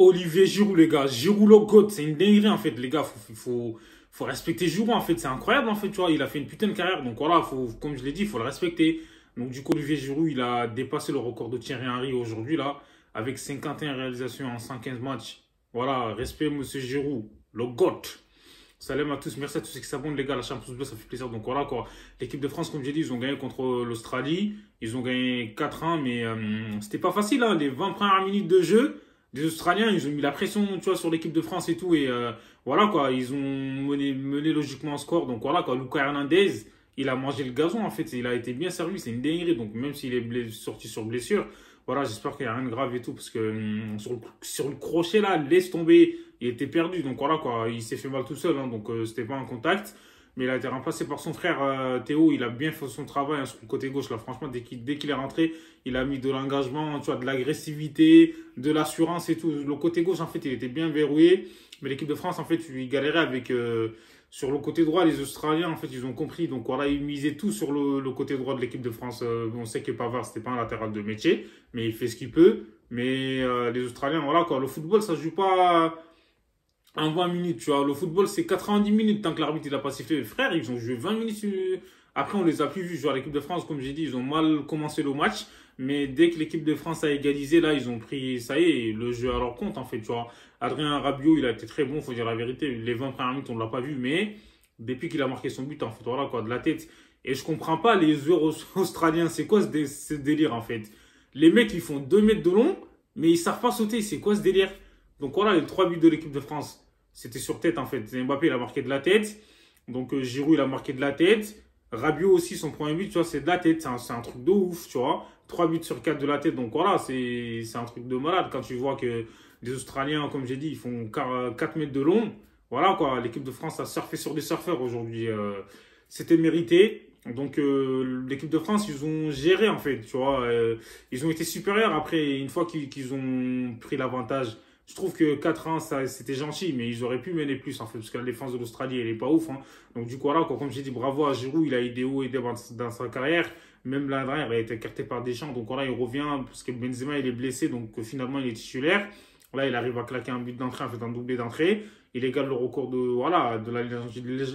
Olivier Giroud, les gars. Giroud, le GOAT, c'est une dinguerie, en fait, les gars. Faut respecter Giroud, en fait. C'est incroyable, en fait, tu vois. Il a fait une putain de carrière. Donc voilà, comme je l'ai dit, il faut le respecter. Donc du coup, Olivier Giroud, il a dépassé le record de Thierry Henry aujourd'hui, là, avec 51 réalisations en 115 matchs. Voilà, respect, monsieur Giroud, le GOAT. Salam à tous, merci à tous ceux qui s'abonnent, les gars, la Champions Bleu, ça fait plaisir. Donc voilà, quoi. L'équipe de France, comme j'ai dit, ils ont gagné contre l'Australie. Ils ont gagné 4-1, mais c'était pas facile, hein. Les 20 premières minutes de jeu, les Australiens, ils ont mis la pression, tu vois, sur l'équipe de France et tout. Et voilà, quoi, ils ont mené logiquement un score. Donc voilà, quoi, Lucas Hernandez, il a mangé le gazon, en fait. Il a été bien servi, c'est une dinguerie. Donc même s'il est sorti sur blessure, voilà, j'espère qu'il n'y a rien de grave et tout. Parce que sur le crochet, là, laisse tomber. Il était perdu, donc voilà quoi, il s'est fait mal tout seul, hein, donc c'était pas un contact. Mais il a été remplacé par son frère Théo, il a bien fait son travail, hein, sur le côté gauche là, franchement, dès qu'il est rentré, il a mis de l'engagement, tu vois, de l'agressivité, de l'assurance et tout. Le côté gauche, en fait, il était bien verrouillé, mais l'équipe de France, en fait, il galérait avec... sur le côté droit, les Australiens, en fait, ils ont compris. Donc voilà, ils misaient tout sur le côté droit de l'équipe de France. On sait que Pavard, c'était pas un latéral de métier, mais il fait ce qu'il peut. Mais les Australiens, voilà quoi, le football, ça se joue pas en 20 minutes, tu vois. Le football, c'est 90 minutes tant que l'arbitre il a pas sifflé. Frère, ils ont joué 20 minutes. Après, on les a plus vus jouer à l'équipe de France. Comme j'ai dit, ils ont mal commencé le match. Mais dès que l'équipe de France a égalisé, là, ils ont pris, ça y est, le jeu à leur compte, en fait, tu vois. Adrien Rabiot, il a été très bon, faut dire la vérité. Les 20 premières minutes, on ne l'a pas vu. Mais depuis qu'il a marqué son but, en fait, voilà, quoi, de la tête. Et je comprends pas les joueurs australiens. C'est quoi ce délire, en fait? Les mecs, ils font 2 mètres de long, mais ils savent pas sauter. C'est quoi ce délire? Donc voilà, les 3 buts de l'équipe de France. C'était sur tête, en fait. Mbappé, il a marqué de la tête. Donc, Giroud, il a marqué de la tête. Rabiot aussi, son premier but, tu vois, c'est de la tête. C'est un truc de ouf, tu vois. 3 buts sur 4 de la tête. Donc, voilà, c'est un truc de malade. Quand tu vois que les Australiens, comme j'ai dit, ils font 4 mètres de long. Voilà, quoi. L'équipe de France a surfé sur des surfeurs aujourd'hui. C'était mérité. Donc, l'équipe de France, ils ont géré, en fait, tu vois. Ils ont été supérieurs après, une fois qu'ils ont pris l'avantage. Je trouve que 4-1, c'était gentil, mais ils auraient pu mener plus, en fait, parce que la défense de l'Australie, elle est pas ouf, hein. Donc, du coup, voilà, quoi, comme j'ai dit, bravo à Giroud, il a eu des hauts et des bas dans sa carrière. Même l'année dernière, il a été écarté par Deschamps. Donc, voilà, il revient, parce que Benzema, il est blessé, donc finalement, il est titulaire. Là, il arrive à claquer un but d'entrée, en fait, un doublé d'entrée. Il égale le record de la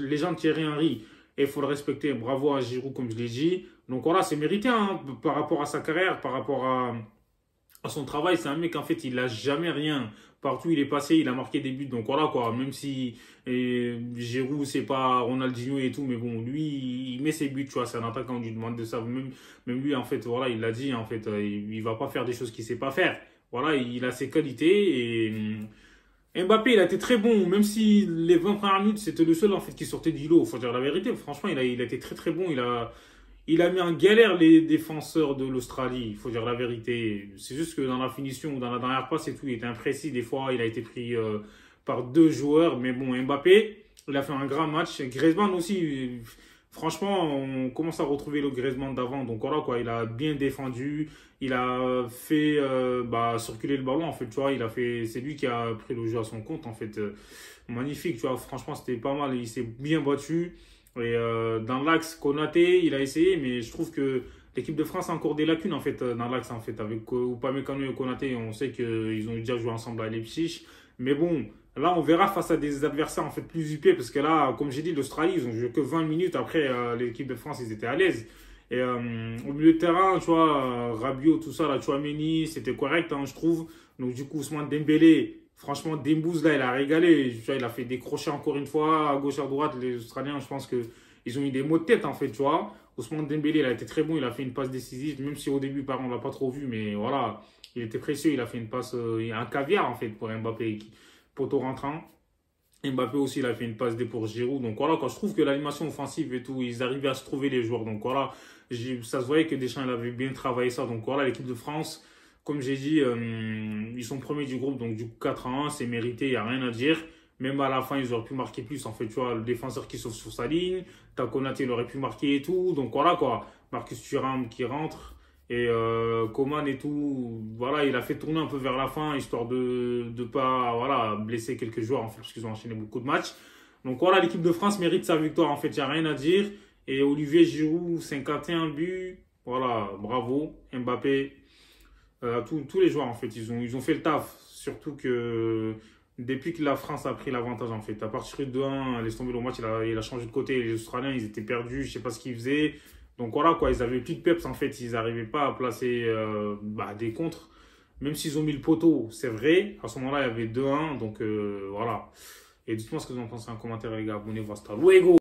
légende Thierry Henry. Et il faut le respecter. Bravo à Giroud, comme je l'ai dit. Donc, voilà, c'est mérité, hein, par rapport à sa carrière, par rapport à son travail. C'est un mec, en fait, il n'a jamais rien. Partout où il est passé, il a marqué des buts. Donc voilà quoi, même si Giroud, c'est pas Ronaldinho et tout, mais bon, lui, il met ses buts, tu vois, c'est un attaquant, on lui demande de ça. Même lui, en fait, voilà, il l'a dit, en fait, il va pas faire des choses qu'il sait pas faire. Voilà, il a ses qualités et Mbappé, il a été très bon, même si les 20 premières minutes, c'était le seul, en fait, qui sortait du lot. Faut dire la vérité, franchement, il a été très très bon. Il a mis en galère les défenseurs de l'Australie, il faut dire la vérité. C'est juste que dans la finition ou dans la dernière passe et tout, il était imprécis. Des fois, il a été pris par 2 joueurs. Mais bon, Mbappé, il a fait un grand match. Griezmann aussi, franchement, on commence à retrouver le Griezmann d'avant. Donc voilà, quoi, il a bien défendu. Il a fait circuler le ballon, en fait, tu vois. C'est lui qui a pris le jeu à son compte, en fait. Magnifique, tu vois. Franchement, c'était pas mal. Il s'est bien battu. Et dans l'axe, Konaté, il a essayé, mais je trouve que l'équipe de France a encore des lacunes, en fait, dans l'axe, en fait. Avec Upamecano et Konaté, on sait qu'ils ont déjà joué ensemble à Leipzig. Mais bon, là, on verra face à des adversaires, en fait, plus huppés, parce que là, comme j'ai dit, l'Australie, ils ont joué que 20 minutes. Après, l'équipe de France, ils étaient à l'aise. Et au milieu de terrain, tu vois, Rabiot, tout ça, là, Tchouaméni, c'était correct, hein, je trouve. Donc, du coup, Ousmane Dembélé, franchement, Dembouz, là, il a régalé. Tu vois, il a fait des crochets encore une fois, à gauche, à droite. Les Australiens, je pense qu'ils ont eu des maux de tête, en fait, tu vois. Ousmane Dembélé, il a été très bon. Il a fait une passe décisive, même si au début, par contre, on l'a pas trop vu. Mais voilà, il était précieux. Il a fait une passe, un caviar, en fait, pour Mbappé, poteau rentrant. Mbappé aussi, il a fait une passe D pour Giroud. Donc voilà, quand je trouve que l'animation offensive et tout, ils arrivaient à se trouver les joueurs. Donc voilà, ça se voyait que Deschamps, il avait bien travaillé ça. Donc voilà, l'équipe de France, comme j'ai dit, ils sont premiers du groupe. Donc du coup, 4-1, c'est mérité, il n'y a rien à dire. Même à la fin, ils auraient pu marquer plus. En fait, tu vois, le défenseur qui sauve sur sa ligne. Konaté, il aurait pu marquer et tout. Donc voilà quoi, Marcus Thuram qui rentre. Et Coman et tout, voilà, il a fait tourner un peu vers la fin, histoire de pas voilà, blesser quelques joueurs, en fait, parce qu'ils ont enchaîné beaucoup de matchs. Donc voilà, l'équipe de France mérite sa victoire, en fait, il n'y a rien à dire. Et Olivier Giroud, 51 buts, voilà, bravo. Mbappé, tous les joueurs, en fait, ils ont fait le taf. Surtout que depuis que la France a pris l'avantage, en fait, à partir de 2-1, laisse tomber le match, il a changé de côté. Les Australiens, ils étaient perdus, je sais pas ce qu'ils faisaient. Donc voilà, quoi, ils avaient plus de peps, en fait. Ils n'arrivaient pas à placer des contres. Même s'ils ont mis le poteau, c'est vrai. À ce moment-là, il y avait 2-1. Donc voilà. Et dites-moi ce que vous en pensez en commentaire, les gars. Abonnez-vous, hasta luego!